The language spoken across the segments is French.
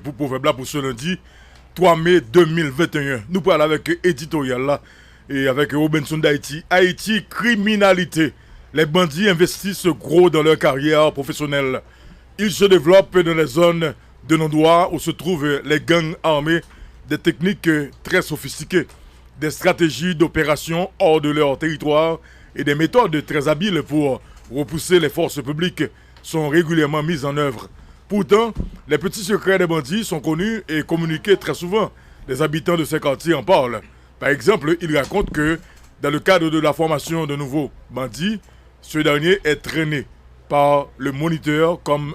pour proverbe là pour ce lundi 3 mai 2021. Nous parlons avec éditorial là et avec Robinson d'Haïti. Haïti, criminalité. Les bandits investissent gros dans leur carrière professionnelle. Ils se développent dans les zones de non-droit où se trouvent les gangs armés, des techniques très sophistiquées, des stratégies d'opération hors de leur territoire et des méthodes très habiles pour repousser les forces publiques sont régulièrement mises en œuvre. Pourtant, les petits secrets des bandits sont connus et communiqués très souvent. Les habitants de ces quartiers en parlent. Par exemple, ils racontent que dans le cadre de la formation de nouveaux bandits, ce dernier est traîné par le moniteur comme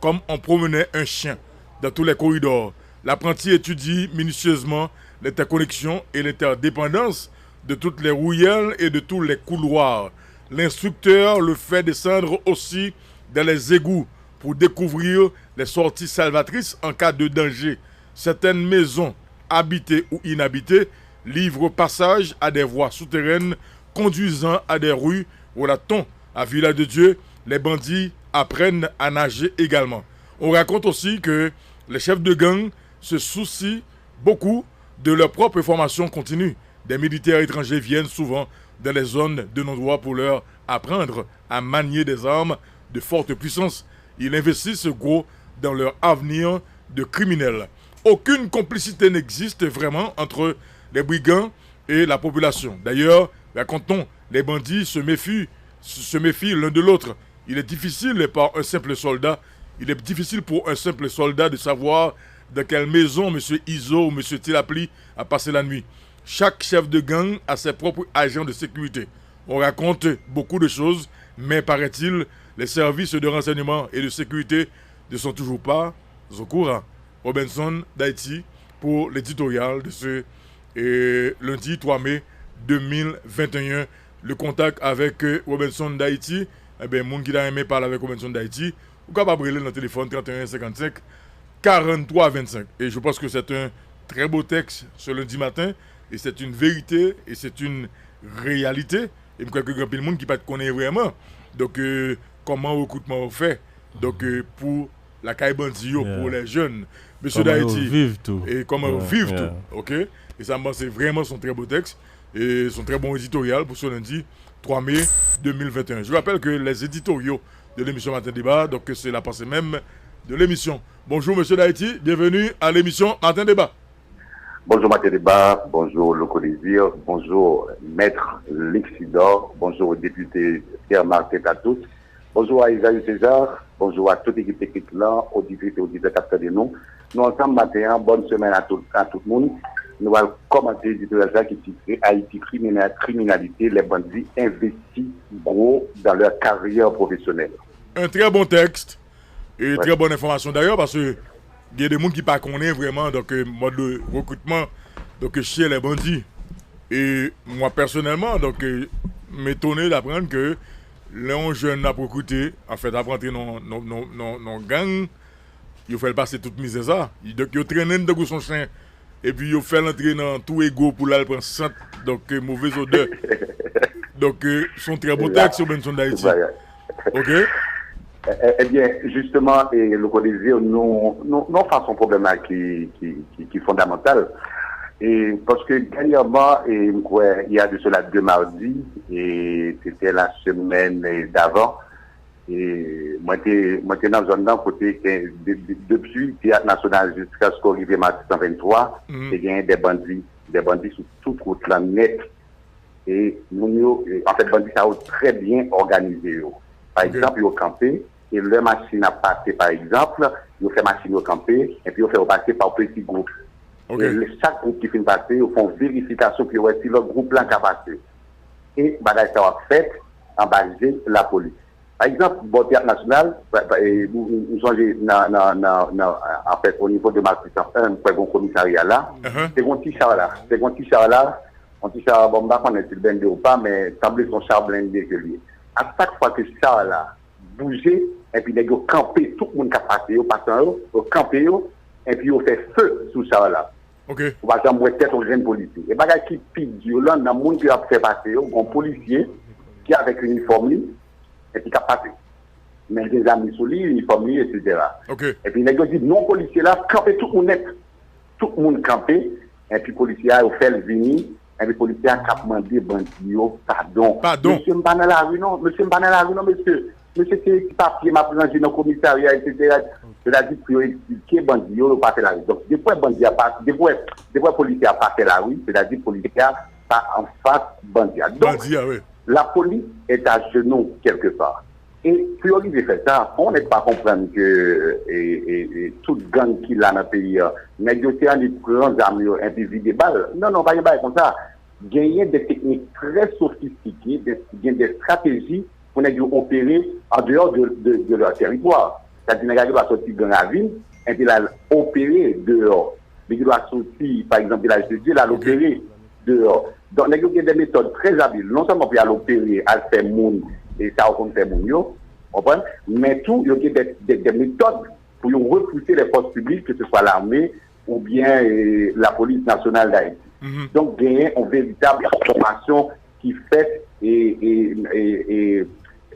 on promenait un chien dans tous les corridors. L'apprenti étudie minutieusement l'interconnexion et l'interdépendance de toutes les rouillelles et de tous les couloirs. L'instructeur le fait descendre aussi dans les égouts pour découvrir les sorties salvatrices en cas de danger. Certaines maisons, habitées ou inhabitées, livrent passage à des voies souterraines conduisant à des rues. Relate-t-on à Villa de Dieu, les bandits apprennent à nager également. On raconte aussi que les chefs de gang se soucient beaucoup de leur propre formation continue. Des militaires étrangers viennent souvent dans les zones de non-droit pour leur apprendre à manier des armes de forte puissance. Ils investissent gros dans leur avenir de criminels. Aucune complicité n'existe vraiment entre les brigands et la population. D'ailleurs, raconte-t-on, les bandits se méfient l'un de l'autre. Il est difficile pour un simple soldat de savoir dans quelle maison M. Iso ou M. Tilapli a passé la nuit. Chaque chef de gang a ses propres agents de sécurité. On raconte beaucoup de choses, mais paraît-il, les services de renseignement et de sécurité ne sont toujours pas au courant. Robinson d'Haïti pour l'éditorial de ce lundi 3 mai 2021. Le contact avec Robinson d'Haïti, eh bien, moun qui a aimé parler avec Robinson d'Haïti, vous pouvez brûler dans le téléphone 31 55 43 25. Et je pense que c'est un très beau texte ce lundi matin, et c'est une vérité, et c'est une réalité. Et je crois que grand monde qui ne connaît vraiment. Donc, comment le recrutement est fait. Donc, pour la caille bandit, pour les jeunes, monsieur d'Haïti, et comment vivre tout. Ok? Et ça, c'est vraiment son très beau texte, et son très bon éditorial pour ce lundi 3 mai 2021. Je rappelle que les éditoriaux de l'émission Matin Débat, donc c'est la pensée même de l'émission. Bonjour monsieur d'Haïti, bienvenue à l'émission Matin Débat. Bonjour Matin Débat, bonjour Loco Désir, bonjour Maître Lixidor, bonjour au député Pierre-Marc Tatatou, bonjour à Isaïe César, bonjour à toute l'équipe technique là, aux députés, aux capteurs de nous. Nous ensemble matin, bonne semaine à tout le monde. Nous allons commenter l'éditorial qui titre Haïti criminalité, les bandits investissent gros dans leur carrière professionnelle. Un très bon texte et très bonne information d'ailleurs parce que il y a des gens qui ne connaissent pas vraiment donc mode de recrutement donc chez les bandits. Et moi personnellement donc m'étonné d'apprendre que les jeunes n'a pas recruté en fait à rentrer dans gang, il faut passer toute misère ça. Donc ils traînent dans son chien. Et puis, il fait l'entrée dans tout ego pour aller prendre sang, donc mauvaise odeur. Donc, son très beau texte sur Benson d'Haïti. Ok? Eh bien, justement, et le désir, nous faisons un problème qui est fondamental. Et parce que dernièrement, il y a de cela 2 mardis, et c'était la semaine d'avant. Et moi, j'étais dans un côté depuis le Théâtre National jusqu'à ce qu'on arrive en 123, il y a des bandits sur toute route la net. Et nous, en fait, les bandits sont très bien organisés. Par exemple, ils ont campé, et leur machine a passé, par exemple, ils ont fait machine au campé, et puis ils ont fait passer par petits groupes. Et chaque groupe qui finit passer, ils font vérification, puis si le groupe là a passé. Et, ça va fait en base la police. Par exemple, au Théâtre National, nous changez en fait, au niveau de Marc 101, nous avons un commissariat là. C'est un petit char là. Un petit char, bon, on est blindé ou pas, mais semble son char blindé que lui. À chaque fois que ce char là bougeait, et puis ils ont campé, tout le monde qui a passé, ils ont campé, et puis ils ont fait feu sous ce char là. Ok. On va jamais tête aux jeunes policiers. Et bagage qui pique violent, dans le monde qui a fait passer, un policier qui avec une uniforme, et puis qui a passé. mais des amis sous lui, uniformes, etc. OK. Et puis, les gars disent, non, policier là, campé tout le monde net. Tout le monde campé. Et puis, policier a fait le venir. Et puis, policier a demandé, bandit, pardon. Monsieur m'pas dans la rue, non. Monsieur m'pas dans la rue, non, monsieur. Monsieur, c'est papier, m'a présenté dans le commissariat, etc. C'est-à-dire, pour expliquer, bandit, ou pas fait la rue. Donc, des fois, bandit a pas, des fois, policier a pas fait la rue, c'est-à-dire, policier a pas en face, bandit. Donc, oui. La police est à genoux quelque part. Et prioriser fait ça, on n'est pas comprendre que toute gang qui l'a dans le pays, négocier les grandes armes et puis vider des balles. Non, pas comme ça. Gagner des techniques très sophistiquées, des stratégies pour opérer en dehors de leur territoire. C'est-à-dire que doit sortir dans la ville et puis là, opérer dehors. Mais il doit sortir, par exemple, de la Dieu, l'opérer dehors. Donc, il y a des méthodes très habiles, non seulement pour l'opérer, à faire moun, et ça, on fait moun, mais tout, il y a des méthodes pour repousser les forces publiques, que ce soit l'armée ou bien la police nationale d'Haïti. Donc, gagner une véritable formation qui fait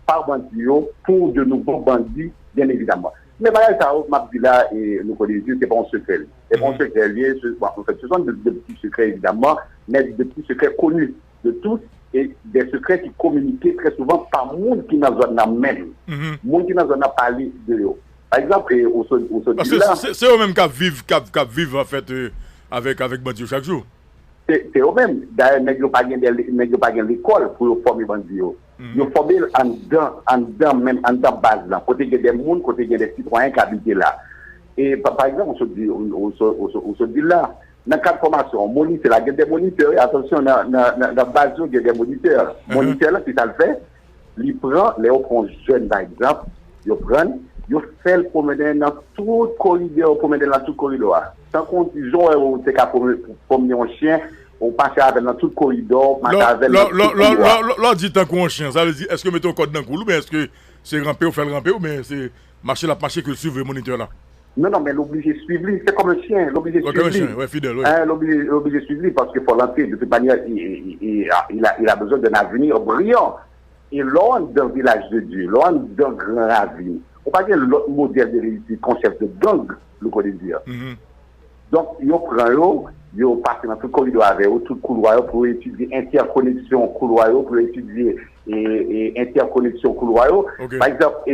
par bandits pour de nouveaux bandits, bien évidemment. Mais voilà, ça, m'a dit là, et nous connaissons, c'est pas un secret. C'est pas un secret lié, en fait, ce sont de petits secrets, évidemment, mais de petits secrets connus de tous, et des secrets qui communiquaient très souvent par monde qui n'a pas même. Monde qui n'a pas parlé de eux. Par exemple, au c'est eux-mêmes qui vivent, en fait, avec Bandio chaque jour. C'est eux-mêmes. D'ailleurs, ils n'ont pas gagné l'école pour former Bandio. Ils ont formé en dedans, même en dedans base là. Côté il y a des gens, côté il y a des citoyens qui habitent là. Et par exemple, on se dit là, dans le cadre de formation, moniteur, il y a des moniteurs, attention, dans la base, il y a des moniteurs. Moniteur là, si ça le fait, il prend, les jeunes par exemple, il fait le promener dans tout le corridor, Tant qu'on dit, genre, c'est qu'à promener un chien, on passe avec dans tout le corridor, Là, dit tant qu'on chien, ça veut dire, est-ce que mettons code dans le cou, ou bien est-ce que c'est ramper ou faire ramper, ou bien c'est marcher que le suivre le moniteur là? Non, mais l'obligé de suivre, c'est comme un chien, l'obligé de suivre. Comme un chien, ouais, fidèle, oui. L'obligé de suivre, parce qu'il faut l'entrer, de toute manière, il a besoin d'un avenir brillant. Et loin d'un village de Dieu, loin d'un grand avenir, on va dire l'autre modèle de réussite, concept de gang, le code de dire. Donc, ils prennent, ils passent dans tout le corridor avec eux, tout le couloir pour étudier interconnexion couloir, pour étudier interconnexion couloir. Okay. Par exemple,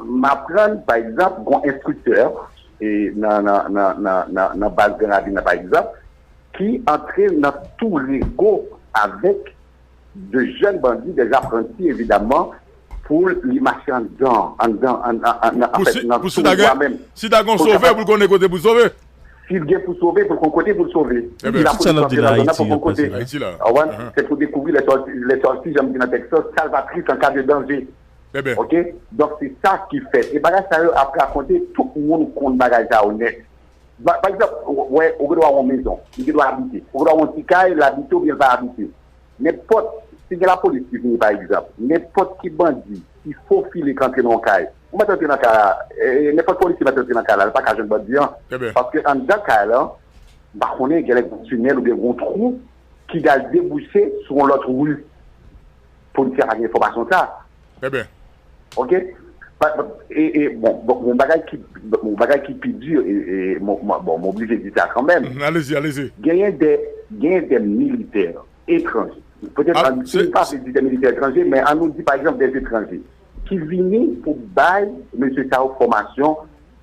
m'apprendre, par exemple, un instructeur, dans la base de la ville, par exemple, qui entraîne dans tous les groupes avec de jeunes bandits, des apprentis, évidemment, pour les marcher en dedans, si t'as qu'on sauver, pour qu'on ait côté pour sauver. S'il vient pour sauver, pour qu'on côté pour sauver. C'est pour découvrir les sorties, j'aime dire dans Texas, salvatrices en cas de danger. Ok? Donc c'est ça qui fait. Et bagage ça après raconter tout le monde compte bagage ça honnête. Par exemple, ouais, on doit avoir une maison, il doit habiter. On doit avoir un petit cas, l'habiter ou bien pas habiter. N'importe, si c'est la police qui vient par exemple, n'importe qui bandit, il faut filer quand il est dans le cas. On va entrer dans le cas, n'importe policier va entrer dans le cas, pas qu'à jeune bandit, parce que en dans le cas là, on a un tunnel ou bien un trou qui va déboucher sur l'autre rue pour nous faire l'information ça. Ok? Et bon, mon bagage qui est plus dur, et bon, m'oblige de dire ça quand même. Allez-y. Gagner des militaires étrangers. Peut-être pas des militaires étrangers, mais on nous dit par exemple des étrangers qui viennent pour bailler M. Sao formation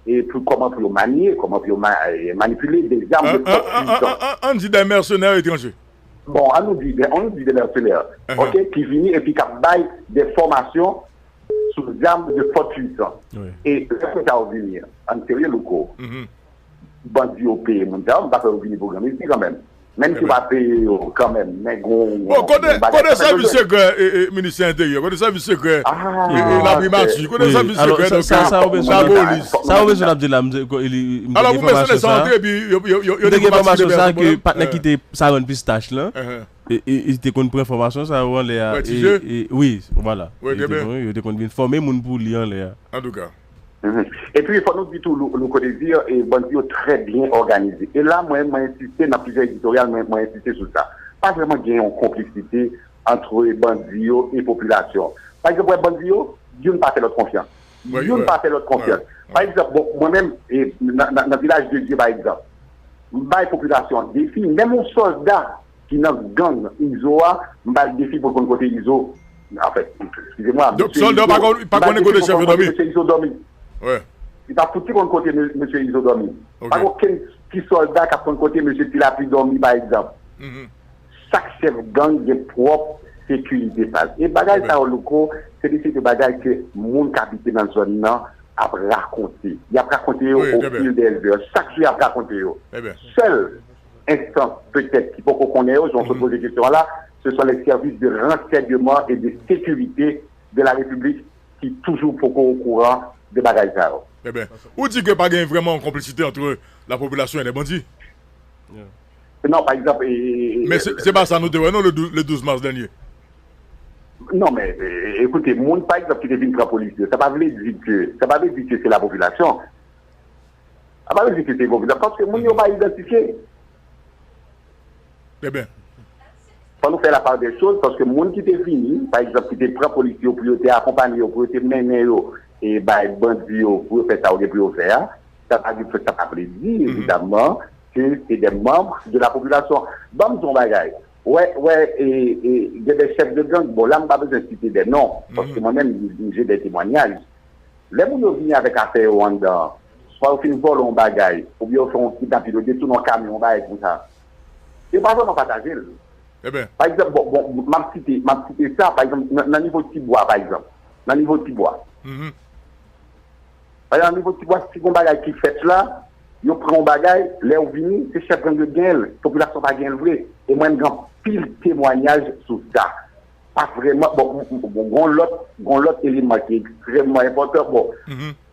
et pour comment pour manier, comment pour manipuler des armes de force. On dit des mercenaires étrangers. Bon, on nous dit des mercenaires, ok, qui viennent et puis qui baillent des formations sous armes de forte puissance. Et ce que ça va venir, en sérieux, locaux, bandits au pays, on va pas venir pour gagner ici quand même. Même si on va payer quand même. Mais bon, connaît service secret, ministère intérieur, connaît service secret, la primature, connaît service secret, ça a besoin de la alors, vous mettez les santé, et puis il y a des informations ça que pas quitter ça rend pistache là. Et était qu'on prend information ça on les oui, voilà. Il était qu'on bien former moun pour lire là. En tout cas. Et puis, il faut nous dire tout le côté dire et bandit très bien organisé. Et là, moi, insisté dans plusieurs éditoriales, moi, insisté sur ça. Pas vraiment qu'il y ait une complicité entre bandits et population. Par exemple, bandits, Dieu ne pas fait notre confiance. Nous ne pas faire notre confiance. Par exemple, moi-même, dans le village de Dieu, par exemple, la population défi, même un soldat qui n'a gang ISOA, m'a défi pour qu'on côté ISO. En fait, excusez-moi. Donc, soldat, pas qu'on est côté chef de dormi. Monsieur ISO dormi. Ouais. Il va foutre qu'on côté monsieur ISO dormi. Pas aucun petit soldat qui a qu'on côté monsieur Tilapli dormi, par exemple. Chaque chef gang a propre sécurité. Et bagage ça au loco, c'est des bagages que monde qui habite dans la zone là a raconté. Il a raconté au fil des heures. Chaque jour il a raconté. Seul instant peut-être qu'il faut qu'on connaisse, on se pose des questions là, ce sont les services de renseignement et de sécurité de la République qui toujours faut qu'on au courant de bagages ça. Eh bien, ou dit que pas gain vraiment une complicité entre la population et les bandits? Non, par exemple. Mais c'est pas ça, nous devons, non, le 12 mars dernier. Non, mais écoutez, monde par exemple qui devient la police, ça va dire que c'est la population. Ça va dire que c'est la population parce que monde n'a pas identifié. Eh bien. Pour nous faire la part des choses, parce que monde qui était fini, par exemple, qui était prend police pour accompagner, pour mener et bandits pour faire ça ou pour faire, ça va dire que ça va dire évidemment que c'est des membres de la population. Bon, son bagage. Ouais, et il y a des chefs de gang, bon, là, je n'ai pas besoin de citer des noms, parce que moi-même, j'ai des témoignages. Les gens viennent avec affaire au Rwanda, soit au fin vol en bagaille, ou bien au fond, qui t'a piloté tout dans le camion, comme ça. C'est pas vraiment partagé. Eh bien. Par exemple, bon, m'a cité ça, par exemple, dans le niveau de Tibois, par exemple. Dans le niveau de Tibois. Par exemple, dans le niveau de Tibois, si on bagaille qui fait là, ils prennent un bagage, les vini, c'est chef de guerre, la population va gagner vrai. Et moi, j'ai pile témoignage sur ça. Pas vraiment, bon, l'autre élément qui est extrêmement important, bon,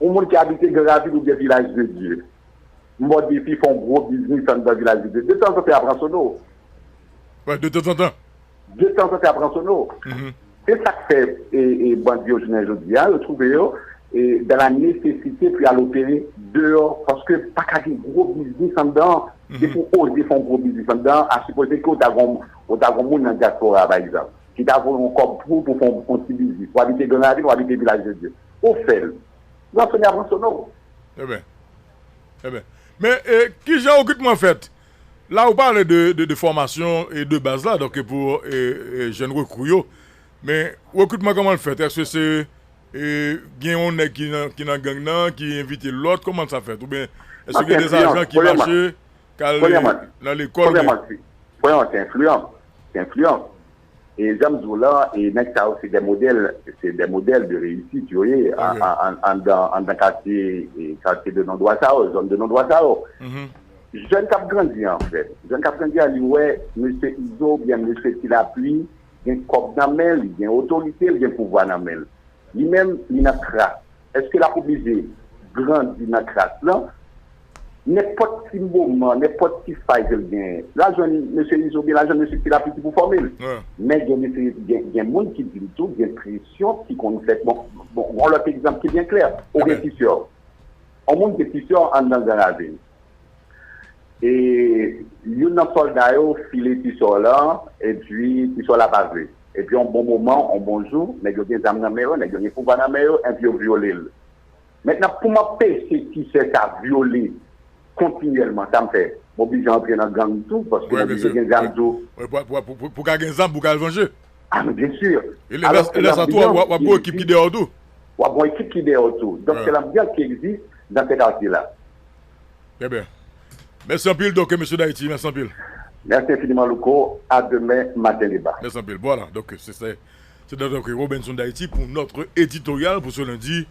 au monde qui habite Graville ou des villages de Dieu, moi, des filles font gros business dans le village de Dieu. De temps en temps, après son eau. Ouais, de temps en temps. De temps en temps, après son eau. C'est ça que fait, et bandit au journal aujourd'hui, le trouver, et dans la nécessité puis à l'opérer dehors parce que pas qu'à des gros business en dedans il faut oser faire un gros business en dedans à supposer que t'as un monde dans la diaspora par exemple qui t'a voulu encore pour faire un petit business pour habiter dans la ville ou habiter village de Dieu au fait non ce n'est pas son nom. Eh bien mais qui j'ai occupement fait là on parle de formation et de base là donc pour jeunes recrues mais recrutement comment le fait est-ce que c'est et bien on est qui dans gang qui invite l'autre comment ça fait ou bien est-ce qu'il y a des agents qui marchent dans l'école c'est influent et j'aime là et next c'est des modèles de réussite tu vois en quartier de non-droit ça zone de non-droit ça jeune cap grandi en fait jeune cap grandi à lui ouais monsieur Iso bien monsieur Tilapli il y a un corps dans main il y a autorité il y a pouvoir dans main lui-même, il a crasse. Est-ce que la obligé grandit dans la crasse là? N'importe quel moment, n'importe quelle faille qu'elle gagne. Là, je M. Isobé, là, je me suis dit la petite pour former. Mais il y a des gens qui disent tout, il y a une pression qui qu'on fait. Bon, l'autre exemple qui est bien clair. Au rétisseur. On monte des tisseurs en dans la ville. Et il y a un soldat qui file les tisseurs là, et puis tisseurs là pavé. Et puis, un bon moment, un bon jour, mais il y a des âmes dans la mer, il y a des pouvoirs dans la mer, et puis il y a violé. Maintenant, pour m'empêcher qui c'est à violer continuellement, ça me fait obligé d'entrer dans le gang tout, parce que je suis dans le tout. Pour qu'il y ait des âmes, pour qu'il y ait venger. Ah, mais bien sûr. Et là, ça toi, on a une équipe qui est dehors tout. On a une équipe qui est dehors tout. Donc, c'est l'ambiance qui existe dans cet quartier-là. Très bien. Merci un pile, donc, M. Daïti, merci un pile. Merci infiniment, Luco. À demain, matin débat. Merci un peu. Voilà, donc c'est donc Robinson d'Haïti pour notre éditorial pour ce lundi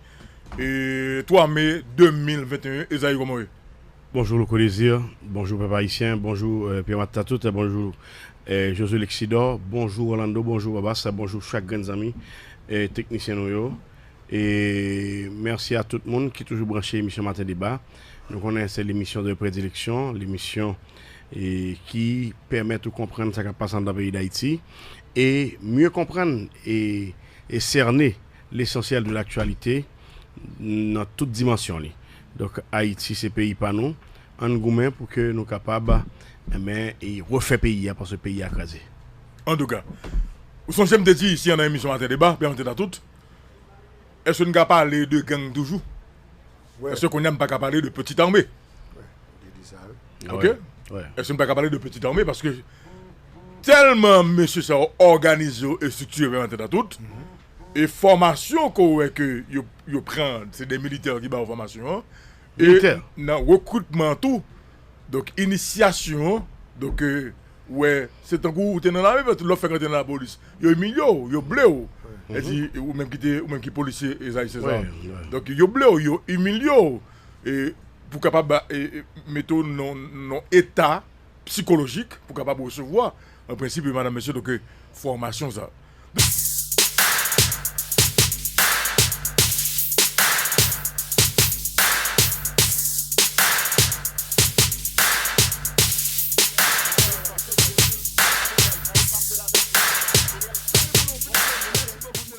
3 mai 2021. Esaïe Gomoé. Bonjour Luco Désir, bonjour Papa Haïtien, bonjour Pierre Matatout, bonjour Josué Lexidor, bonjour Orlando, bonjour Babas, bonjour chaque grand ami et technicien Noyo. Et merci à tout le monde qui est toujours branché l'émission Matin Débat. Donc on c'est l'émission de prédilection, l'émission et qui permet de comprendre ce qui passe dans le pays d'Haïti et mieux comprendre et cerner l'essentiel de l'actualité dans toutes dimensions. Donc Haïti c'est pays pas nous, en gourmet pour que nous capables et refaire pays parce que le pays a crasé. En tout cas, vous sont j'aime te dire ici dans l'émission Matin Débat, permettez à toutes. est-ce qu'on a parlé de gang toujours? Ouais. Est-ce qu'on n'aime pas qu'à parler de petite armée? Ok? Ouais. Est-ce qu'on n'a pas qu'à parler de petite armée? Parce que tellement monsieur ça organisé et structuré dans tout. Et formation que yo prend, c'est des militaires qui ont formation. Hein. Et Militaire. dans recrutement tout. Donc initiation, donc ouais, c'est un coup où tu es dans l'armée, mais tu l'as fait quand tu es dans la police. Yo humilié, yo blé ou même qui policier et ça. Ouais. Donc yo blé yo humilié et pour capable mettre non état psychologique pour capable recevoir en principe madame monsieur donc formation ça.